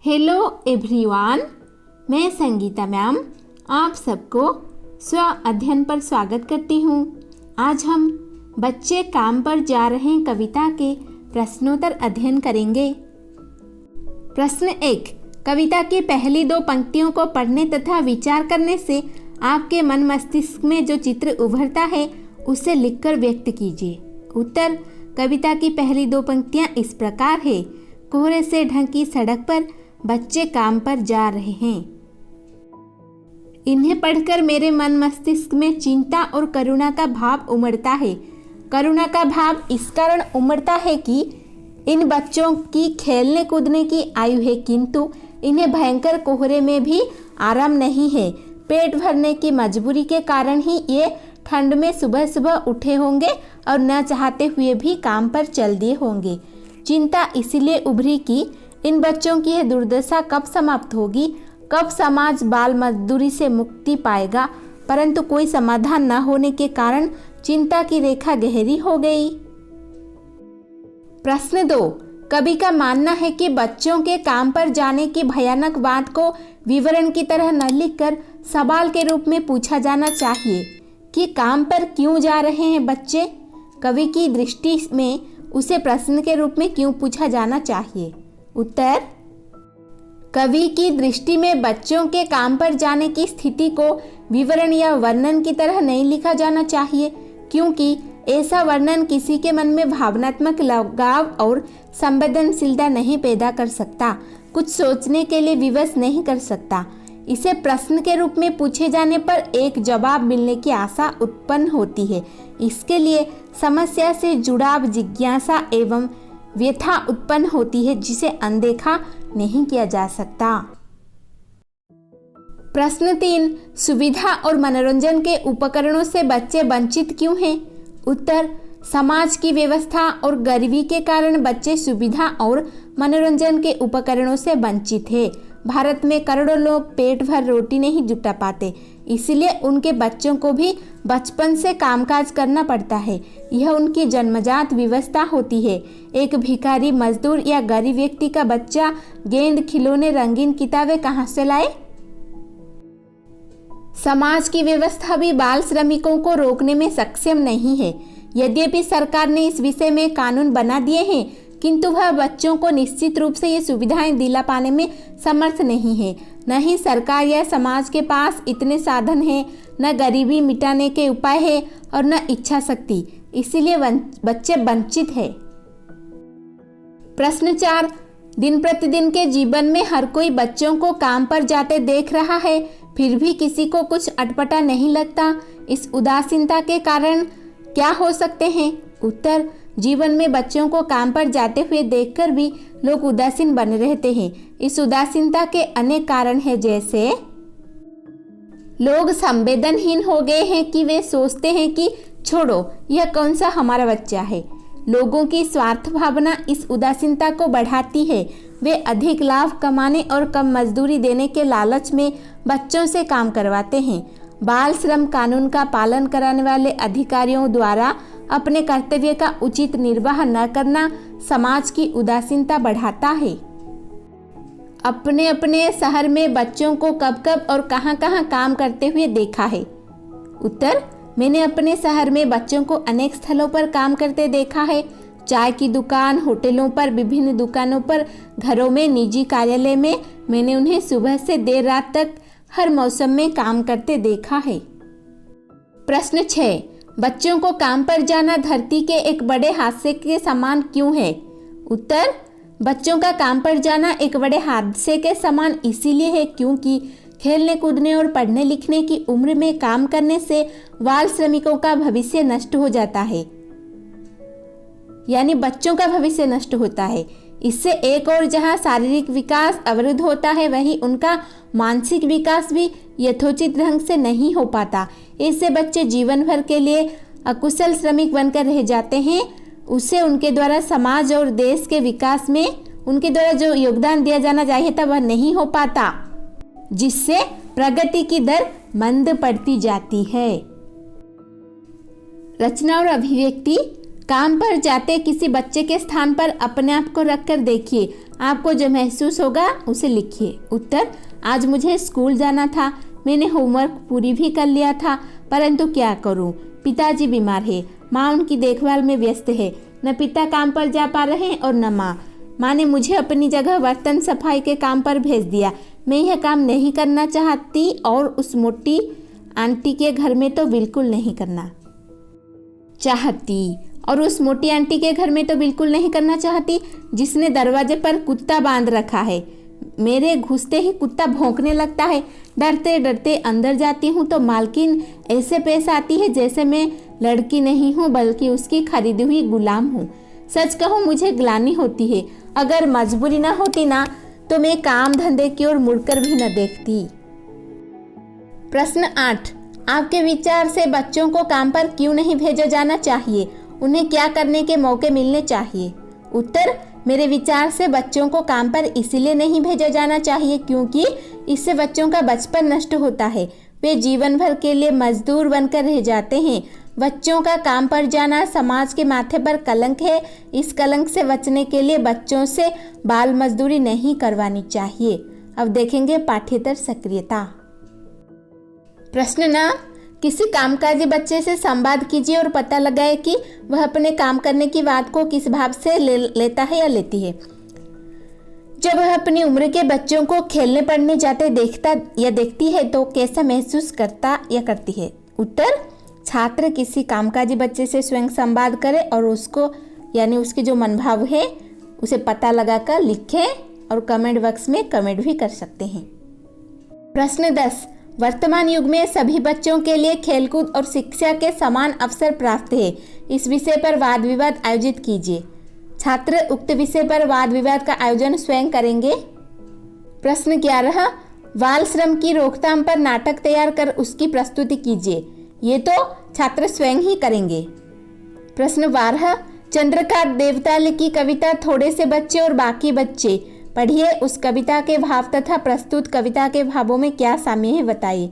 Hello everyone, मैं Sangeeta ma'am आप सबको स्व अध्ययन पर स्वागत करती हूँ। आज हम बच्चे काम पर जा रहे हैं कविता के प्रश्नोत्तर अध्ययन करेंगे। प्रश्न 1, कविता की पहली 2 पंक्तियों को पढ़ने तथा विचार करने से आपके मन मस्तिष्क में जो चित्र उभरता है उसे लिखकर व्यक्त कीजिए। उत्तर, कविता की पहली 2 पंक्तियां इस प्रकार है। कोहरे से ढकी सड़क पर बच्चे काम पर जा रहे हैं। इन्हें पढ़कर मेरे मन मस्तिष्क में चिंता और करुणा का भाव उमड़ता है। करुणा का भाव इस कारण उमड़ता है कि इन बच्चों की खेलने कूदने की आयु है, किंतु इन्हें भयंकर कोहरे में भी आराम नहीं है। पेट भरने की मजबूरी के कारण ही ये ठंड में सुबह सुबह उठे होंगे और न चाहते हुए भी काम पर चल दिए होंगे। चिंता इसलिए उभरी कि इन बच्चों की यह दुर्दशा कब समाप्त होगी, कब समाज बाल मजदूरी से मुक्ति पाएगा, परंतु कोई समाधान न होने के कारण चिंता की रेखा गहरी हो गई। प्रश्न 2, कवि का मानना है कि बच्चों के काम पर जाने की भयानक बात को विवरण की तरह न लिखकर सवाल के रूप में पूछा जाना चाहिए कि काम पर क्यों जा रहे हैं बच्चे। कवि की दृष्टि में उसे प्रश्न के रूप में क्यों पूछा जाना चाहिए। उत्तर, कवि की दृष्टि में बच्चों के काम पर जाने की स्थिति को विवरण या वर्णन की तरह नहीं लिखा जाना चाहिए, क्योंकि ऐसा वर्णन किसी के मन में भावनात्मक लगाव और संवेदनशीलता नहीं पैदा कर सकता, कुछ सोचने के लिए विवश नहीं कर सकता। इसे प्रश्न के रूप में पूछे जाने पर एक जवाब मिलने की आशा उत्पन्न होती है। इसके लिए समस्या से जुड़ाव, जिज्ञासा एवं व्यथा उत्पन्न होती है, जिसे अनदेखा नहीं किया जा सकता। प्रश्न 3, सुविधा और मनोरंजन के उपकरणों से बच्चे वंचित क्यों हैं। उत्तर, समाज की व्यवस्था और गरीबी के कारण बच्चे सुविधा और मनोरंजन के उपकरणों से वंचित हैं। भारत में करोड़ों लोग पेट भर रोटी नहीं जुटा पाते, इसलिए उनके बच्चों को भी बचपन से कामकाज करना पड़ता है। यह उनकी जन्मजात व्यवस्था होती है। एक भिखारी, मजदूर या गरीब व्यक्ति का बच्चा गेंद, खिलौने, रंगीन किताबें कहाँ से लाए। समाज की व्यवस्था भी बाल श्रमिकों को रोकने में सक्षम नहीं है। यद्यपि सरकार ने इस विषय में कानून बना दिए हैं, किंतु वह बच्चों को निश्चित रूप से ये सुविधाएं दिला पाने में समर्थ नहीं है। न ही सरकार या समाज के पास इतने साधन हैं, न गरीबी मिटाने के उपाय है और न इच्छा शक्ति, इसीलिए बच्चे वंचित है। प्रश्न 4, दिन प्रतिदिन के जीवन में हर कोई बच्चों को काम पर जाते देख रहा है, फिर भी किसी को कुछ अटपटा नहीं लगता। इस उदासीनता के कारण क्या हो सकते हैं। उत्तर, जीवन में बच्चों को काम पर जाते हुए देखकर भी लोग उदासीन बने रहते हैं। इस उदासीनता के अनेक कारण हैं, जैसे लोग संवेदनहीन हो गए हैं कि वे सोचते हैं कि छोड़ो, यह कौन सा हमारा बच्चा है। लोगों की स्वार्थ भावना इस उदासीनता को बढ़ाती है। वे अधिक लाभ कमाने और कम मजदूरी देने के लालच में बच्चों से काम करवाते हैं। बाल श्रम कानून का पालन कराने वाले अधिकारियों द्वारा अपने कर्तव्य का उचित निर्वाह न करना समाज की उदासीनता बढ़ाता है। अपने अपने शहर में बच्चों को कब कब और कहां कहां काम करते हुए देखा है। उत्तर, मैंने अपने शहर में बच्चों को अनेक स्थलों पर काम करते देखा है। चाय की दुकान, होटलों पर, विभिन्न दुकानों पर, घरों में, निजी कार्यालय में मैंने उन्हें सुबह से देर रात तक हर मौसम में काम करते देखा है। प्रश्न 6, बच्चों को काम पर जाना धरती के एक बड़े हादसे के समान क्यों है। उत्तर, बच्चों का काम पर जाना एक बड़े हादसे के समान इसीलिए है क्योंकि खेलने कूदने और पढ़ने लिखने की उम्र में काम करने से बाल श्रमिकों का भविष्य नष्ट हो जाता है, यानी बच्चों का भविष्य नष्ट होता है। इससे एक और जहां शारीरिक विकास अवरुद्ध होता है, वहीं उनका मानसिक विकास भी यथोचित ढंग से नहीं हो पाता। इससे बच्चे जीवन भर के लिए अकुशल श्रमिक बनकर रह जाते हैं। उससे उनके द्वारा समाज और देश के विकास में उनके द्वारा जो योगदान दिया जाना चाहिए था वह नहीं हो पाता, जिससे प्रगति की दर मंद पड़ती जाती है। रचना और अभिव्यक्ति। काम पर जाते किसी बच्चे के स्थान पर अपने आप को रखकर देखिए, आपको जो महसूस होगा उसे लिखिए। उत्तर, आज मुझे स्कूल जाना था, मैंने होमवर्क पूरी भी कर लिया था, परंतु क्या करूं, पिताजी बीमार है, माँ उनकी देखभाल में व्यस्त है, न पिता काम पर जा पा रहे हैं और न माँ। माँ ने मुझे अपनी जगह बर्तन सफाई के काम पर भेज दिया। मैं यह काम नहीं करना चाहती और उस मोटी आंटी के घर में तो बिल्कुल नहीं करना चाहती और उस मोटी आंटी के घर में तो बिल्कुल नहीं करना चाहती जिसने दरवाजे पर कुत्ता बांध रखा है। मेरे घुसते ही कुत्ता भौंकने लगता है। डरते डरते अंदर जाती हूँ तो मालकिन ऐसे पेश आती है जैसे मैं लड़की नहीं हूँ बल्कि उसकी खरीदी हुई गुलाम हूँ। सच कहूँ मुझे ग्लानि होती है। अगर मजबूरी ना होती ना तो मैं काम धंधे की ओर मुड़कर भी न देखती। प्रश्न 8, आपके विचार से बच्चों को काम पर क्यों नहीं भेजा जाना चाहिए? उन्हें क्या करने के मौके मिलने चाहिए? उत्तर, मेरे विचार से बच्चों को काम पर इसलिए नहीं भेजा जाना चाहिए क्योंकि इससे बच्चों का बचपन नष्ट होता है। वे जीवन भर के लिए मजदूर बनकर रह जाते हैं। बच्चों का काम पर जाना समाज के माथे पर कलंक है। इस कलंक से बचने के लिए बच्चों से बाल मजदूरी नहीं करवानी चाहिए। अब देखेंगे पाठ्येतर सक्रियता। प्रश्न 9, किसी कामकाजी बच्चे से संवाद कीजिए और पता लगाए कि वह अपने काम करने की बात को किस भाव से लेता है या लेती है। जब वह अपनी उम्र के बच्चों को खेलने पढ़ने जाते देखता या देखती है तो कैसा महसूस करता या करती है? उत्तर, छात्र किसी कामकाजी बच्चे से स्वयं संवाद करे और उसको यानी उसके जो मनोभाव है उसे पता लगाकर लिखें और कमेंट बॉक्स में कमेंट भी कर सकते हैं। प्रश्न 10, वर्तमान युग में सभी बच्चों के लिए खेलकूद और शिक्षा के समान अवसर प्राप्त है। इस विषय पर वाद विवाद आयोजित कीजिए। छात्र उक्त विषय पर वाद विवाद का आयोजन स्वयं करेंगे। प्रश्न 11, बाल श्रम की रोकथाम पर नाटक तैयार कर उसकी प्रस्तुति कीजिए। ये तो छात्र स्वयं ही करेंगे। प्रश्न 12, चंद्रकांत देवताल की कविता थोड़े से बच्चे और बाकी बच्चे पढ़िए। उस कविता के भाव तथा प्रस्तुत कविता के भावों में क्या साम्य है बताइए।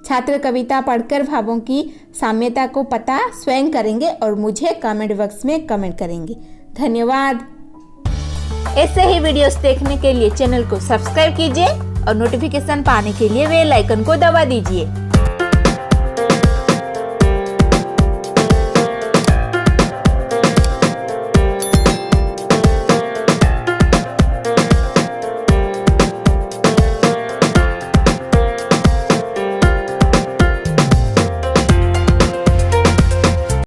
छात्र कविता पढ़कर भावों की साम्यता को पता स्वयं करेंगे और मुझे कमेंट बॉक्स में कमेंट करेंगे। धन्यवाद। ऐसे ही वीडियोस देखने के लिए चैनल को सब्सक्राइब कीजिए और नोटिफिकेशन पाने के लिए बेल आइकन को दबा दीजिए।